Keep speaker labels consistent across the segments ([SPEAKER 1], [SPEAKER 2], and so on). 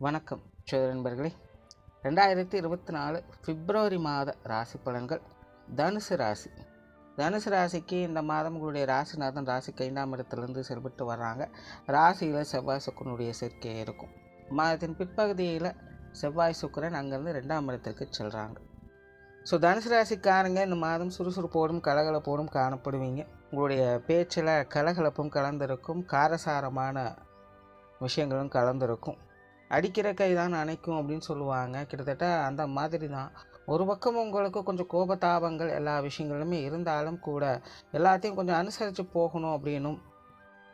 [SPEAKER 1] வணக்கம் நண்பர்களே. 2024 பிப்ரவரி மாத ராசி பலன்கள். தனுசு ராசி. தனுசு ராசிக்கு இந்த மாதம் உங்களுடைய ராசிநாதன் ராசிக்கு 5ஆம் இடத்துலேருந்து செயல்பட்டு வர்றாங்க. ராசியில் செவ்வாய் சுக்கிரனுடைய சேர்க்கை இருக்கும். மாதத்தின் பிற்பகுதியில் செவ்வாய் சுக்கிரன் அங்கேருந்து 2ஆம் இடத்திற்கு செல்கிறாங்க. ஸோ தனுசு ராசிக்காரங்க இந்த மாதம் சுறுசுறுப்போடும் கலகலப்போடும் காணப்படுவீங்க. உங்களுடைய பேச்சில் கலகலப்பும் கலந்திருக்கும், காரசாரமான விஷயங்களும் கலந்திருக்கும். அடிக்கிற கை தான் அணைக்கும் அப்படின்னு சொல்லுவாங்க. கிட்டத்தட்ட அந்த மாதிரி தான். ஒரு பக்கம் உங்களுக்கு கொஞ்சம் கோபதாபங்கள் எல்லா விஷயங்களுமே இருந்தாலும் கூட எல்லாத்தையும் கொஞ்சம் அனுசரித்து போகணும் அப்படின்னும்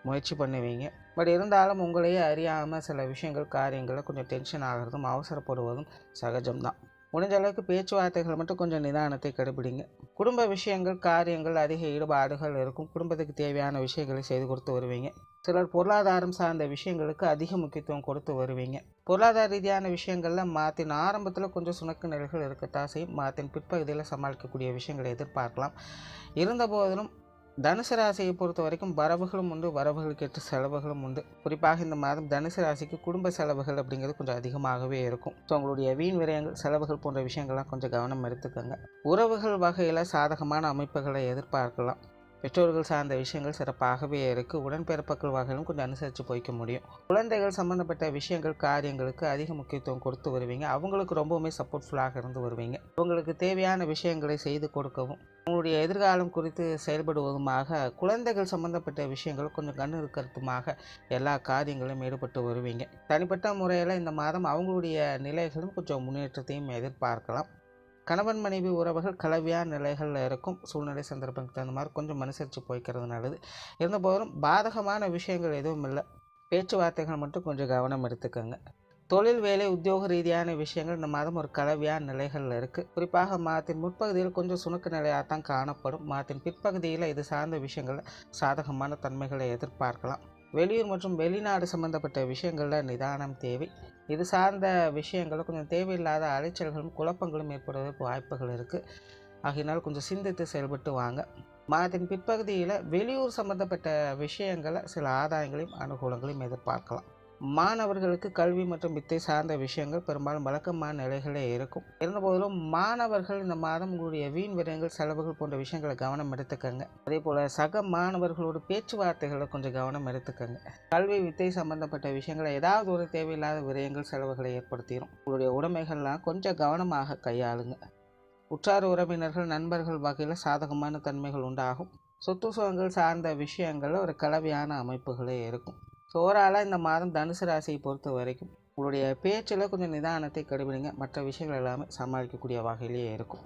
[SPEAKER 1] முயற்சி பண்ணுவீங்க. பட் இருந்தாலும் உங்களையே அறியாமல் சில விஷயங்கள் காரியங்களில் கொஞ்சம் டென்ஷன் ஆகிறதும் அவசரப்படுவதும் சகஜம்தான். முடிஞ்ச அளவுக்கு பேச்சுவார்த்தைகள் மட்டும் கொஞ்சம் நிதானத்தை கடைபிடிங்க. குடும்ப விஷயங்கள் காரியங்கள் அதிக ஈடுபாடுகள் இருக்கும். குடும்பத்துக்கு தேவையான விஷயங்களை செய்து கொடுத்து வருவீங்க. சிலர் பொருளாதாரம் சார்ந்த விஷயங்களுக்கு அதிக முக்கியத்துவம் கொடுத்து வருவீங்க. பொருளாதார ரீதியான விஷயங்களில் மாதத்தின் ஆரம்பத்தில் கொஞ்சம் சுணக்கு நிலைகள் இருக்கத்தான் செய்யும். மாதத்தின் பிற்பகுதியில் சமாளிக்கக்கூடிய விஷயங்களை எதிர்பார்க்கலாம். இருந்த போதிலும் தனுசு ராசியை பொறுத்த வரைக்கும் வரவுகளும் உண்டு, வரவுகளுக்கு ஏற்ற செலவுகளும் உண்டு. குறிப்பாக இந்த மாதம் தனுசு ராசிக்கு குடும்ப செலவுகள் அப்படிங்கிறது கொஞ்சம் அதிகமாகவே இருக்கும். ஸோ உங்களுடைய வீண் விரயங்கள் செலவுகள் போன்ற விஷயங்கள்லாம் கொஞ்சம் கவனம் எடுத்துக்கோங்க. உறவுகள் வகையில் சாதகமான அமைப்புகளை எதிர்பார்க்கலாம். பெற்றோர்கள் சார்ந்த விஷயங்கள் சிறப்பாகவே இருக்குது. உடன்பிறப்புகள் வகையிலும் கொஞ்சம் அனுசரித்து போய்க்க முடியும். குழந்தைகள் சம்மந்தப்பட்ட விஷயங்கள் காரியங்களுக்கு அதிக முக்கியத்துவம் கொடுத்து வருவீங்க. அவங்களுக்கு ரொம்பவுமே சப்போர்ட்ஃபுல்லாக இருந்து வருவீங்க. உங்களுக்கு தேவையான விஷயங்களை செய்து கொடுக்கவும் உங்களுடைய எதிர்காலம் குறித்து செயல்படுவதுமாக குழந்தைகள் சம்மந்தப்பட்ட விஷயங்கள் கொஞ்சம் கண்ணு இருக்கிறதுமாக எல்லா காரியங்களும் ஈடுபட்டு வருவீங்க. தனிப்பட்ட முறையில் இந்த மாதம் அவங்களுடைய நிலைகளும் கொஞ்சம் முன்னேற்றத்தையும் எதிர்பார்க்கலாம். கணவன் மனைவி உறவுகள் கலவையான நிலைகளில் இருக்கும். சூழ்நிலை சந்தர்ப்பங்களுக்கு தகுந்த மாதிரி கொஞ்சம் அனுசரித்து போய்க்கிறது நல்லது. இருந்தபோதும் பாதகமான விஷயங்கள் எதுவும் இல்லை. பேச்சுவார்த்தைகள் மட்டும் கொஞ்சம் கவனம் எடுத்துக்கோங்க. தொழில் வேலை உத்தியோக ரீதியான விஷயங்கள் இந்த மாதம் ஒரு கலவையான நிலைகளில் இருக்குது. குறிப்பாக மாதத்தின் முற்பகுதியில் கொஞ்சம் சுணக்க நிலையாக தான் காணப்படும். மாதத்தின் பிற்பகுதியில் இது சார்ந்த விஷயங்களில் சாதகமான தன்மைகளை எதிர்பார்க்கலாம். வெளியூர் மற்றும் வெளிநாடு சம்பந்தப்பட்ட விஷயங்களில் நிதானம் தேவை. இது சார்ந்த விஷயங்களில் கொஞ்சம் தேவையில்லாத அலைச்சல்களும் குழப்பங்களும் ஏற்படுவதற்கு வாய்ப்புகள் இருக்குது. ஆகையினால் கொஞ்சம் சிந்தித்து செயல்பட்டு வாங்க. மாதத்தின் பிற்பகுதியில் வெளியூர் சம்பந்தப்பட்ட விஷயங்களை சில ஆதாயங்களையும் அனுகூலங்களையும் எதிர்பார்க்கலாம். மாணவர்களுக்கு கல்வி மற்றும் வித்தை சார்ந்த விஷயங்கள் பெரும்பாலும் வழக்கமான நிலைகளே இருக்கும். இருந்தபோதிலும் மாணவர்கள் இந்த மாதம் உங்களுடைய வீண் விரயங்கள் செலவுகள் போன்ற விஷயங்களை கவனம் எடுத்துக்கங்க. அதே போல் சக மாணவர்களோட பேச்சுவார்த்தைகளை கொஞ்சம் கவனம் எடுத்துக்கங்க. கல்வி வித்தை சம்பந்தப்பட்ட விஷயங்களை ஏதாவது ஒரு தேவையில்லாத விரயங்கள் செலவுகளை ஏற்படுத்திடும். உங்களுடைய உடைமைகள்லாம் கொஞ்சம் கவனமாக கையாளுங்க. உற்றார் உறவினர்கள் நண்பர்கள் வகையில் சாதகமான தன்மைகள் உண்டாகும். சொத்து சுகங்கள் சார்ந்த விஷயங்களில் ஒரு கலவையான அமைப்புகளே இருக்கும். ஸோ ஓவராலாக இந்த மாதம் தனுசு ராசியை பொறுத்த வரைக்கும் உங்களுடைய பேச்சில் கொஞ்சம் நிதானத்தை கடைபிடிங்க. மற்ற விஷயங்கள் எல்லாமே சமாளிக்கக்கூடிய வகையிலேயே இருக்கும்.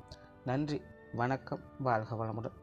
[SPEAKER 1] நன்றி, வணக்கம், வாழ்க வளமுடன்.